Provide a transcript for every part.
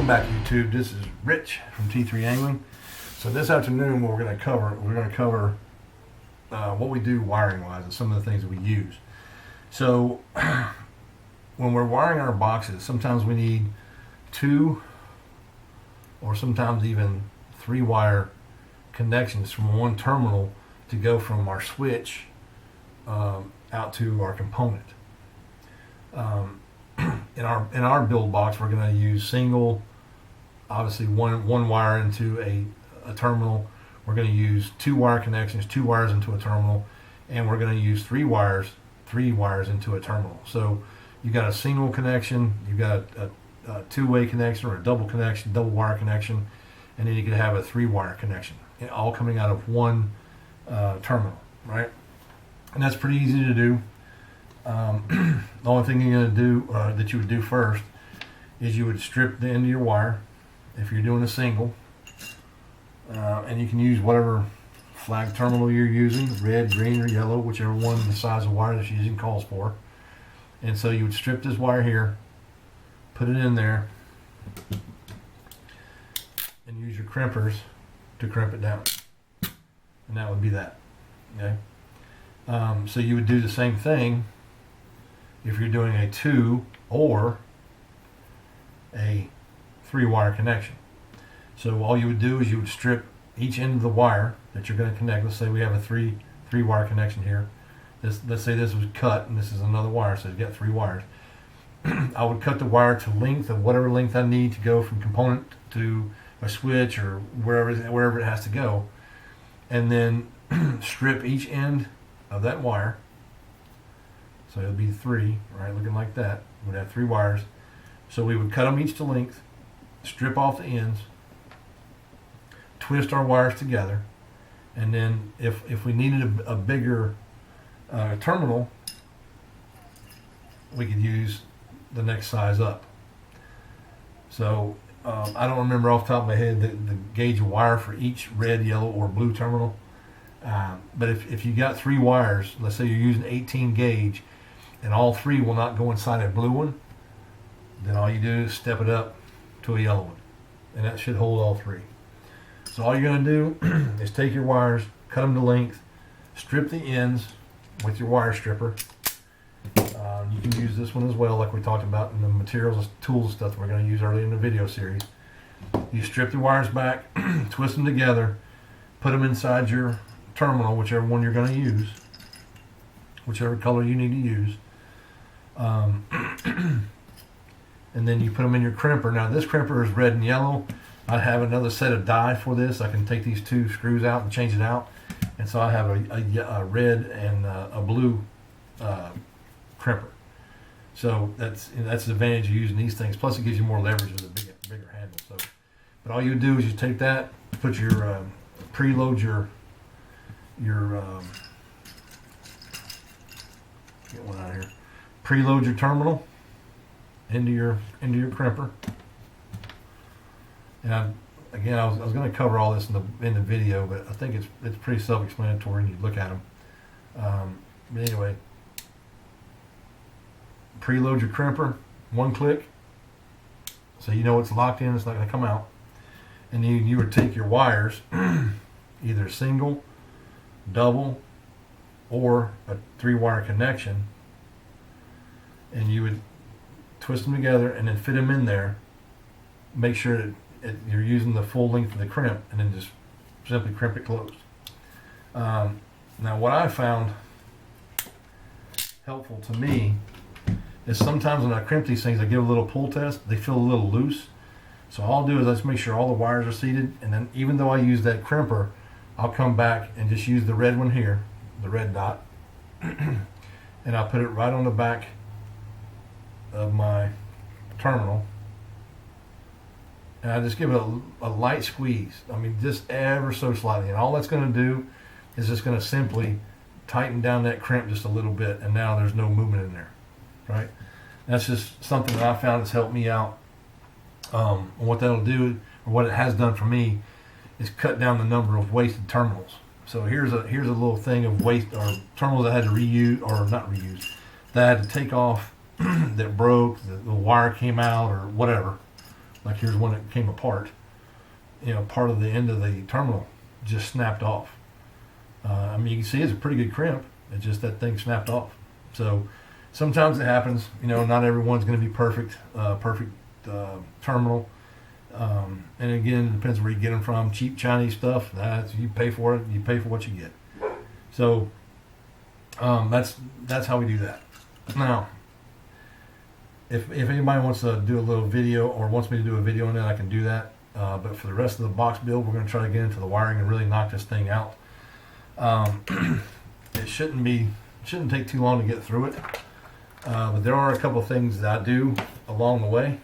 Welcome back, YouTube. This is Rich from T3 Angling. So this afternoon, we're going to cover what we do wiring wise and some of the things that we use. So when we're wiring our boxes, sometimes we need 2 or sometimes even 3 wire connections from one terminal to go from our switch out to our component. In our build box, we're going to use single, obviously one wire into a terminal. We're going to use 2 wire connections, 2 wires into a terminal, and we're going to use 3 wires into a terminal. So you got a single connection, you got a 2-way connection or a double wire connection, and then you could have a 3-wire connection, all coming out of one terminal, right? And that's pretty easy to do. The only thing you're going to do that you would do first is you would strip the end of your wire if you're doing a single, and you can use whatever flag terminal you're using, red, green, or yellow, whichever one the size of wire that you're using calls for. And so you would strip this wire here, put it in there, and use your crimpers to crimp it down, and that would be that. Okay. So you would do the same thing if you're doing a 2 or a 3-wire connection. So all you would do is you would strip each end of the wire that you're going to connect. Let's say we have a 3-wire connection here. Let's say this was cut and this is another wire, so you've got 3 wires. I would cut the wire to length of whatever length I need to go from component to a switch or wherever it has to go, and then strip each end of that wire. So it'll be 3, right, looking like that. We'd have 3 wires. So we would cut them each to length, strip off the ends, twist our wires together, and then if we needed a bigger terminal, we could use the next size up. So I don't remember off the top of my head the gauge of wire for each red, yellow, or blue terminal. But if you got 3 wires, let's say you're using 18 gauge, and all 3 will not go inside a blue one, then all you do is step it up to a yellow one, and that should hold all 3. So all you're going to do is take your wires, cut them to length, strip the ends with your wire stripper. You can use this one as well, like we talked about in the materials, tools, and stuff that we're going to use earlier in the video series. You strip the wires back, twist them together, put them inside your terminal, whichever one you're going to use, whichever color you need to use, and then you put them in your crimper. Now this crimper is red and yellow. I have another set of die for this. I can take these 2 screws out and change it out, and so I have a red and a blue crimper. So that's the advantage of using these things. Plus it gives you more leverage with a bigger handle. So, but all you do is you take that, put your preload your get one out of here. Preload your terminal into your crimper. And I was going to cover all this in the video, but I think it's pretty self-explanatory when you look at them. But anyway, preload your crimper, 1 click, so you know it's locked in. It's not going to come out. And then you would take your wires, either single, double, or a 3-wire connection, and you would twist them together and then fit them in there. Make sure that you're using the full length of the crimp, and then just simply crimp it closed. Now what I found helpful to me is sometimes when I crimp these things, I give a little pull test. They feel a little loose. So all I'll do is I just make sure all the wires are seated, and then even though I use that crimper, I'll come back and just use the red one here, the red dot, and I'll put it right on the back of my terminal, and I just give it a light squeeze. I mean, just ever so slightly, and all that's going to do is just going to simply tighten down that crimp just a little bit, and now there's no movement in there, right? That's just something that I found has helped me out. And what that'll do, or what it has done for me, is cut down the number of wasted terminals. So here's a little thing of waste, or terminals I had to reuse, or not reuse, that I had to take off, that broke, the wire came out, or whatever, like here's one that came apart. You know, part of the end of the terminal just snapped off. I mean, you can see it's a pretty good crimp. It's just that thing snapped off. So sometimes it happens. You know, not everyone's going to be perfect terminal. And again, it depends where you get them from. Cheap Chinese stuff, you pay for it. You pay for what you get. So that's how we do that. Now, if anybody wants to do a little video or wants me to do a video on that, I can do that. But for the rest of the box build, we're going to try to get into the wiring and really knock this thing out. It shouldn't take too long to get through it. But there are a couple of things that I do along the way,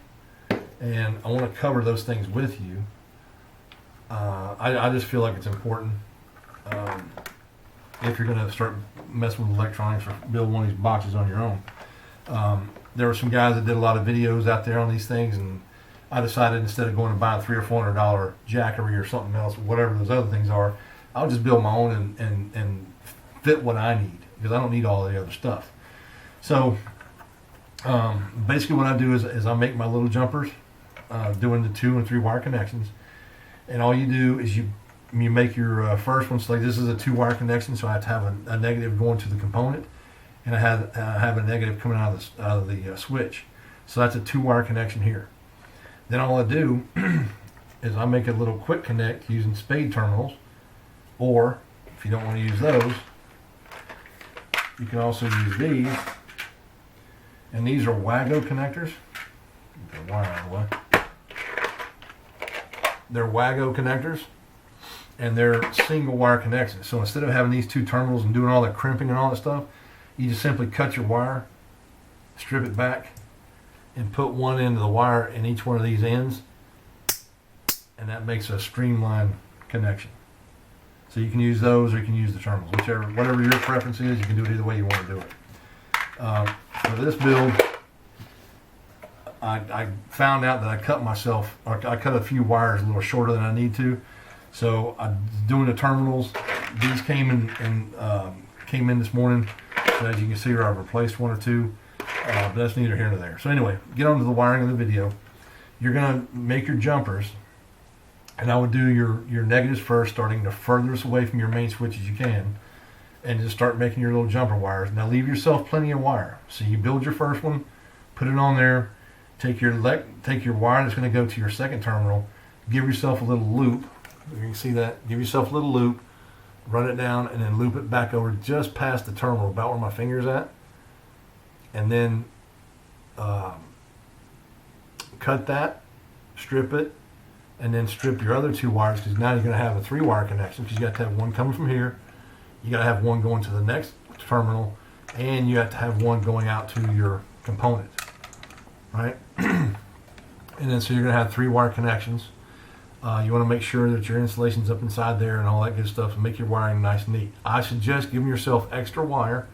and I want to cover those things with you. I just feel like it's important. If you're going to start messing with electronics or build one of these boxes on your own. There were some guys that did a lot of videos out there on these things, and I decided instead of going and buying $300 or $400 Jackery or something else, whatever those other things are, I'll just build my own and fit what I need, because I don't need all the other stuff. So basically what I do is I make my little jumpers doing the 2 and 3 wire connections, and all you do is you make your first one. So like this is a 2 wire connection, so I have to have a negative going to the component, and I have a negative coming out of the switch. So that's a 2 wire connection here. Then all I do is I make a little quick connect using spade terminals, or if you don't want to use those, you can also use these. And these are WAGO connectors. Get the wire out of the way. They're WAGO connectors, and they're single wire connections. So instead of having these 2 terminals and doing all that crimping and all that stuff, you just simply cut your wire, strip it back, and put one end of the wire in each one of these ends, and that makes a streamlined connection. So you can use those, or you can use the terminals, whatever your preference is. You can do it either way you want to do it. For this build, I found out that I cut a few wires a little shorter than I need to. So I'm doing the terminals. These came in this morning. So as you can see, I've replaced 1 or 2. But that's neither here nor there. So anyway, get on to the wiring of the video. You're going to make your jumpers, and I would do your negatives first, starting the furthest away from your main switch as you can, and just start making your little jumper wires. Now leave yourself plenty of wire. So you build your first one, put it on there, take your wire that's going to go to your second terminal, give yourself a little loop. You can see that. Give yourself a little loop, run it down, and then loop it back over just past the terminal, about where my finger's at. And then cut that, strip it, and then strip your other 2 wires, because now you're going to have a 3 wire connection, because you got to have one coming from here, you got to have one going to the next terminal, and you have to have one going out to your component, right? And then so you're going to have 3 wire connections. You want to make sure that your insulation's up inside there and all that good stuff, and make your wiring nice and neat. I suggest giving yourself extra wire,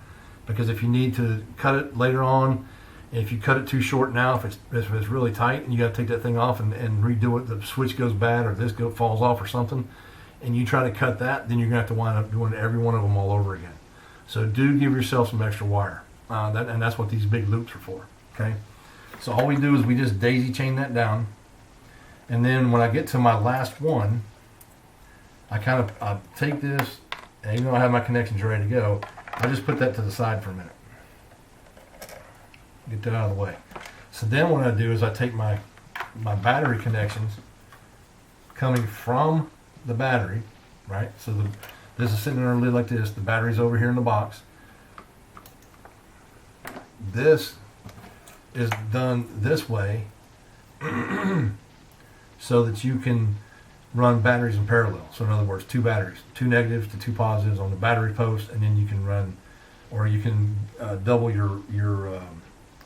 because if you need to cut it later on, if you cut it too short now, if it's really tight and you got to take that thing off and redo it, the switch goes bad or this falls off or something, and you try to cut that, then you're going to have to wind up doing every one of them all over again. So do give yourself some extra wire. And that's what these big loops are for. Okay. So all we do is we just daisy chain that down, and then when I get to my last one, I take this, and even though I have my connections ready to go, I just put that to the side for a minute. Get that out of the way. So then what I do is I take my battery connections coming from the battery, right? So this is sitting on a lid like this. The battery's over here in the box. This is done this way so that you can run batteries in parallel. So in other words, 2 batteries, 2 negatives to 2 positives on the battery post, and then you can run, or you can double your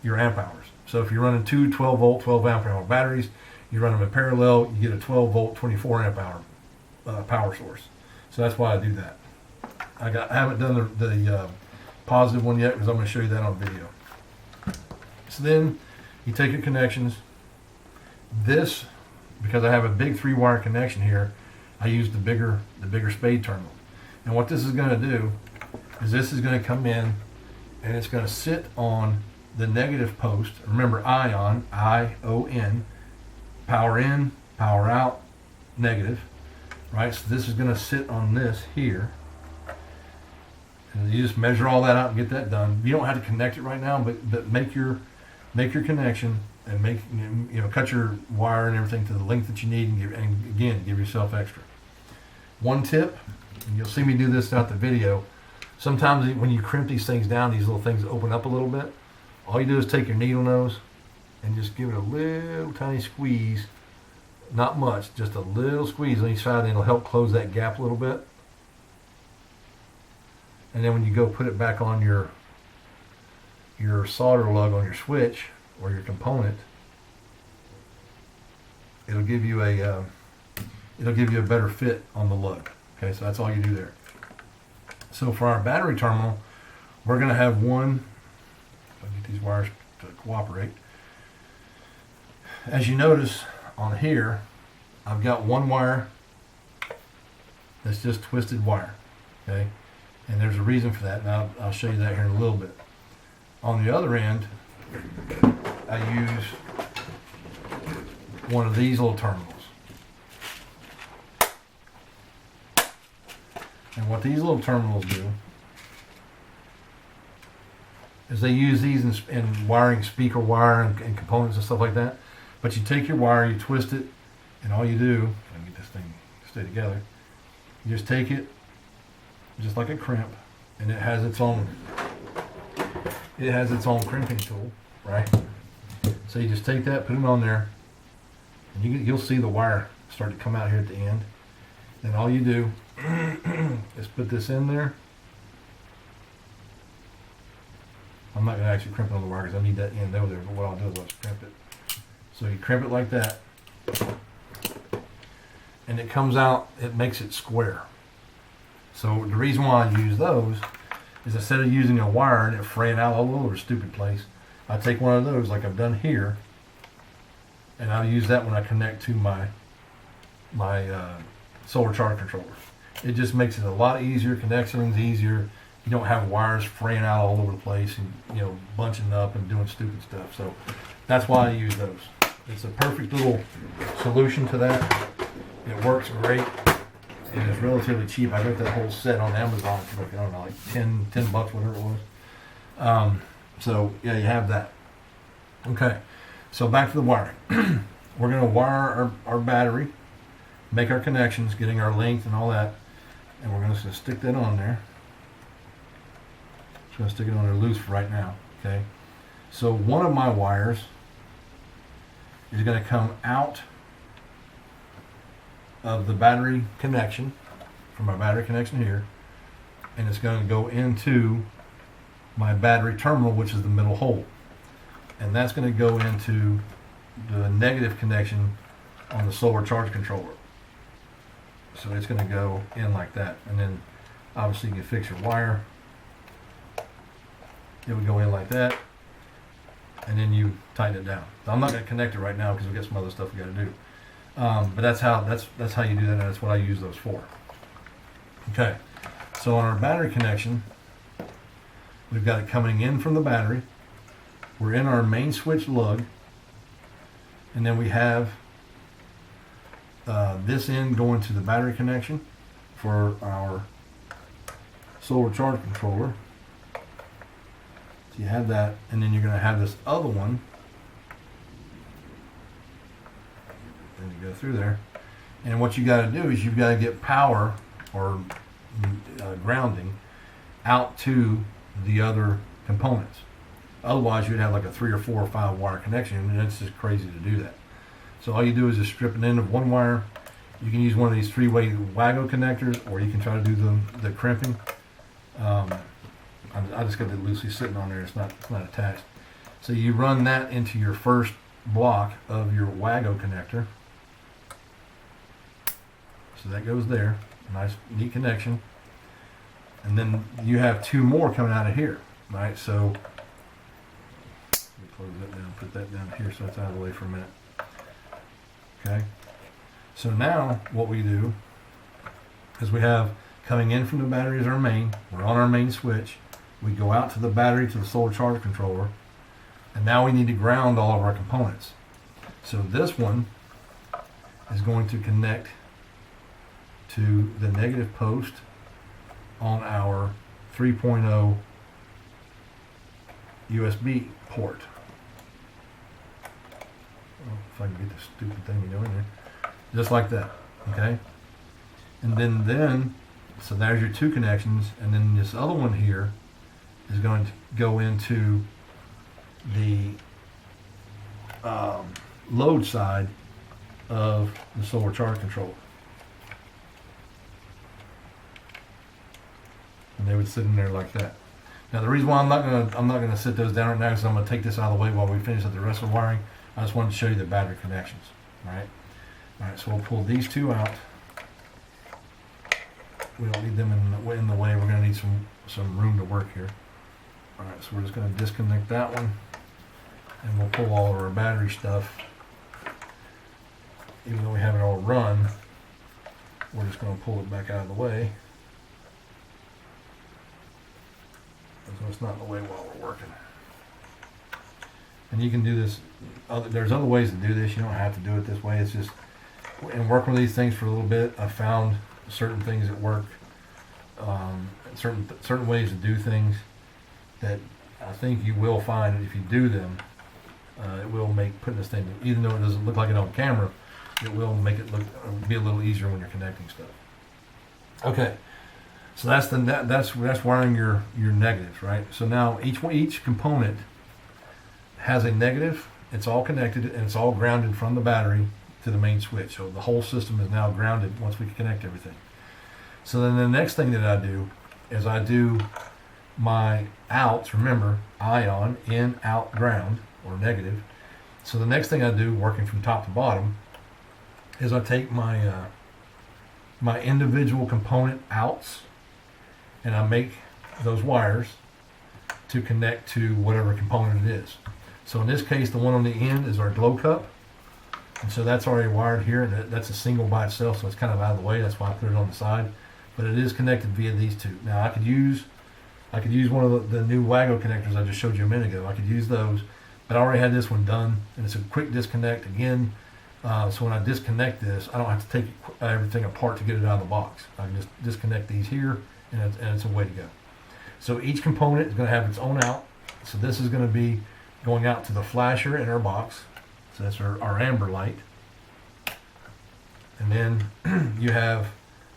amp hours. So if you're running 2 12 volt 12 amp hour batteries, you run them in parallel, you get a 12 volt 24 amp hour power source. So that's why I do that. I haven't done the positive one yet, because I'm going to show you that on video. So then you take your connections. This, because I have a big 3 wire connection here, I use the bigger spade terminal. And what this is going to do is this is going to come in, and it's going to sit on the negative post. Remember, ion, I-O-N, power in, power out, negative, right? So this is going to sit on this here. And you just measure all that out and get that done. You don't have to connect it right now, but make your connection and cut your wire and everything to the length that you need, and again, give yourself extra. One tip, and you'll see me do this throughout the video. Sometimes when you crimp these things down, these little things open up a little bit. All you do is take your needle nose and just give it a little tiny squeeze. Not much, just a little squeeze on each side, and it'll help close that gap a little bit. And then when you go put it back on your solder lug on your switch or your component, it'll give you a better fit on the lug. Okay, so that's all you do there. So for our battery terminal, we're going to have one. If I get these wires to cooperate. As you notice on here, I've got one wire that's just twisted wire. Okay. And there's a reason for that, and I'll show you that here in a little bit. On the other end, I use one of these little terminals. And what these little terminals do is they use these in wiring speaker wire and components and stuff like that. But you take your wire, you twist it, and all you do, let me get this thing to stay together, you just take it, just like a crimp, and it has its own crimping tool, right? So you just take that, put it on there, and you'll see the wire start to come out here at the end. And all you do is put this in there. I'm not going to actually crimp it on the wire because I need that end over there, but what I'll do is I'll just crimp it. So you crimp it like that, and it comes out, it makes it square. So the reason why I use those is instead of using a wire and it fraying out all over a stupid place, I take one of those like I've done here, and I'll use that when I connect to my solar charge controller. It just makes it a lot easier, connections easier. You don't have wires fraying out all over the place and bunching up and doing stupid stuff. So that's why I use those. It's a perfect little solution to that. It works great. It is relatively cheap. I got that whole set on Amazon for like, I don't know, like $10, whatever it was. So yeah, you have that. Okay, so back to the wiring. We're going to wire our battery, make our connections, getting our length and all that, and we're going to stick that on there. Just going to stick it on there loose for right now. Okay, so one of my wires is going to come out of the battery connection, from my battery connection here, and it's going to go into my battery terminal, which is the middle hole, and that's going to go into the negative connection on the solar charge controller. So it's going to go in like that, and then obviously you can fix your wire. It would go in like that, and then you tighten it down. So I'm not going to connect it right now because we've got some other stuff we got to do. But that's how you do that, and that's what I use those for. Okay, so on our battery connection, we've got it coming in from the battery. We're in our main switch lug, and then we have this end going to the battery connection for our solar charge controller. So you have that, and then you're going to have this other one. Then you go through there, and what you got to do is you've got to get power or grounding out to the other components. Otherwise, you'd have like a 3 or 4 or 5 wire connection, and it's just crazy to do that. So all you do is just strip an end of one wire. You can use one of these 3-way WAGO connectors, or you can try to do the crimping. I just got it loosely sitting on there. It's not attached. So you run that into your first block of your WAGO connector. So that goes there. Nice, neat connection. And then you have 2 more coming out of here, right? So let me close that down, put that down here so it's out of the way for a minute. Okay. So now what we do is we have coming in from the battery is our main. We're on our main switch. We go out to the battery to the solar charge controller, and now we need to ground all of our components. So this one is going to connect to the negative post on our 3.0 USB port. If I can get this stupid thing to go in there. Just like that, okay? And then, so there's your two connections, and then this other one here is going to go into the load side of the solar charge controller. And they would sit in there like that. Now the reason why I'm not gonna sit those down right now is I'm gonna take this out of the way while we finish up the rest of the wiring. I just wanted to show you the battery connections. All right, so we'll pull these two out. We don't need them in the way. We're gonna need some room to work here. All right, so we're just gonna disconnect that one, and we'll pull all of our battery stuff. Even though we have it all run, we're just gonna pull it back out of the way. So it's not in the way while we're working. And you can do this, there's other ways to do this. You don't have to do it this way. It's just, in working with these things for a little bit, I found certain things that work, certain ways to do things that I think you will find that if you do them, it will make putting this thing, even though it doesn't look like it on camera, it will make it be a little easier when you're connecting stuff. Okay. So that's wiring your negatives, right? So now each component has a negative. It's all connected and it's all grounded from the battery to the main switch. So the whole system is now grounded once we connect everything. So then the next thing that I do is I do my outs. Remember, ion, in, out, ground, or negative. So the next thing I do, working from top to bottom, is I take my my individual component outs, and I make those wires to connect to whatever component it is. So in this case, the one on the end is our glow cup. And so that's already wired here, and that's a single by itself, so it's kind of out of the way. That's why I put it on the side. But it is connected via these two. Now I could use one of the new Wago connectors I just showed you a minute ago. I could use those, but I already had this one done, and it's a quick disconnect again. So when I disconnect this, I don't have to take everything apart to get it out of the box. I can just disconnect these here, and it's a way to go. So each component is going to have its own out. So this is going to be going out to the flasher in our box. So that's our amber light. And then you have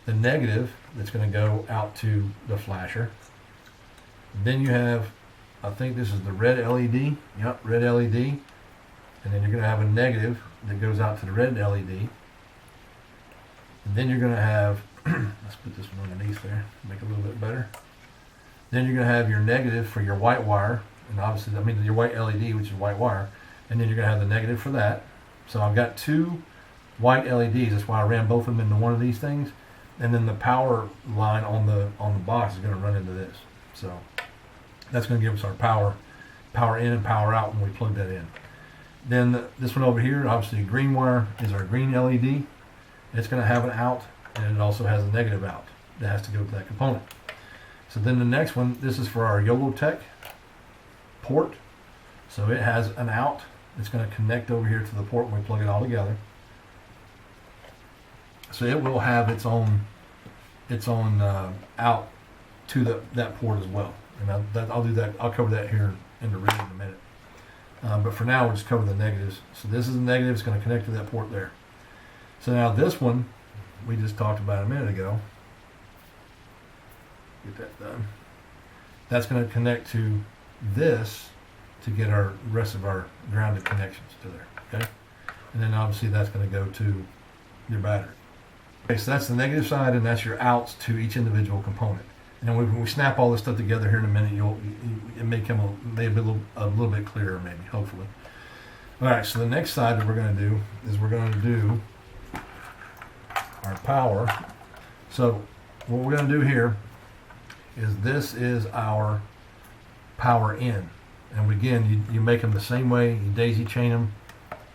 the negative that's going to go out to the flasher. And then you have, I think this is the red LED. Yep, red LED. And then you're going to have a negative that goes out to the red LED. And then you're going to have, let's put this one underneath there, make it a little bit better. Then you're going to have your negative for your white wire, and obviously, I mean your white LED, which is white wire. And then you're going to have the negative for that. So I've got two white LEDs. That's why I ran both of them into one of these things. And then the power line on the box is going to run into this. So that's going to give us our power in and power out when we plug that in. Then this one over here, obviously green wire is our green LED. It's going to have an out, and it also has a negative out that has to go to that component. So then the next one, this is for our YOLOtech port. So it has an out. It's going to connect over here to the port when we plug it all together. So it will have its own out to that port as well. And I'll do that. I'll cover that here in the rig in a minute. But for now, we'll just cover the negatives. So this is the negative. It's going to connect to that port there. So now this one, we just talked about a minute ago. Get that done. That's going to connect to this to get our rest of our grounded connections to there. Okay, and then obviously that's going to go to your battery. Okay, so that's the negative side, and that's your outs to each individual component. And then when we snap all this stuff together here in a minute, it may come a little bit clearer, maybe, hopefully. All right, so the next side that we're going to do is we're going to do our power. So what we're going to do here is this is our power in. And again, you make them the same way. You daisy chain them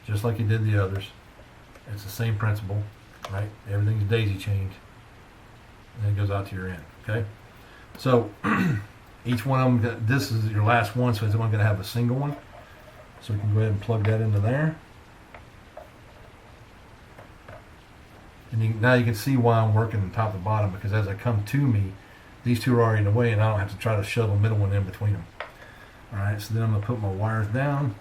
just like you did the others. It's the same principle, right? Everything's daisy chained. And it goes out to your end, okay? So each one of them, this is your last one, so it's only going to have a single one. So we can go ahead and plug that into there. And now you can see why I'm working top to bottom, because as I come to me, these two are already in the way and I don't have to try to shove a middle one in between them. Alright, so then I'm going to put my wires down.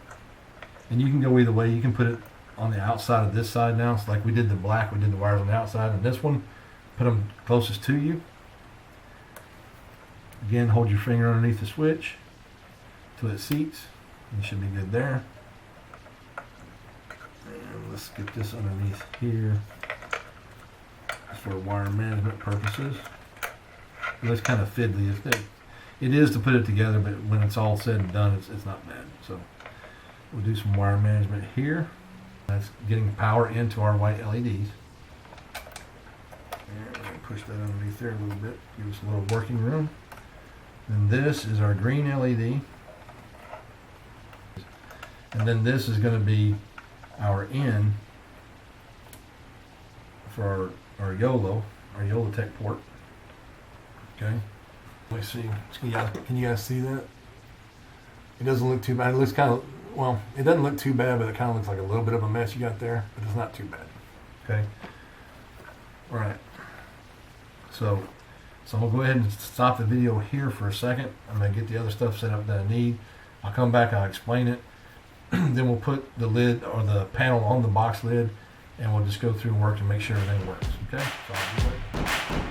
And you can go either way. You can put it on the outside of this side now. So like we did the black, we did the wires on the outside. And this one, put them closest to you. Again, hold your finger underneath the switch till it seats. You should be good there. And let's get this underneath here for wire management purposes. It's kind of fiddly. It is to put it together, but when it's all said and done, it's not bad. So we'll do some wire management here. That's getting power into our white LEDs. And we're going to push that underneath there a little bit, give us a little working room. And this is our green LED. And then this is going to be our in for our YOLO Tech port. Okay. Let me see. Can you guys see that? It doesn't look too bad. It looks kind of, well, it doesn't look too bad, but it kind of looks like a little bit of a mess you got there, but it's not too bad. Okay. All right. So I'm going to go ahead and stop the video here for a second. I'm going to get the other stuff set up that I need. I'll come back, I'll explain it. Then we'll put the lid or the panel on the box lid, and we'll just go through and work to make sure everything works. Okay? So I'll do that.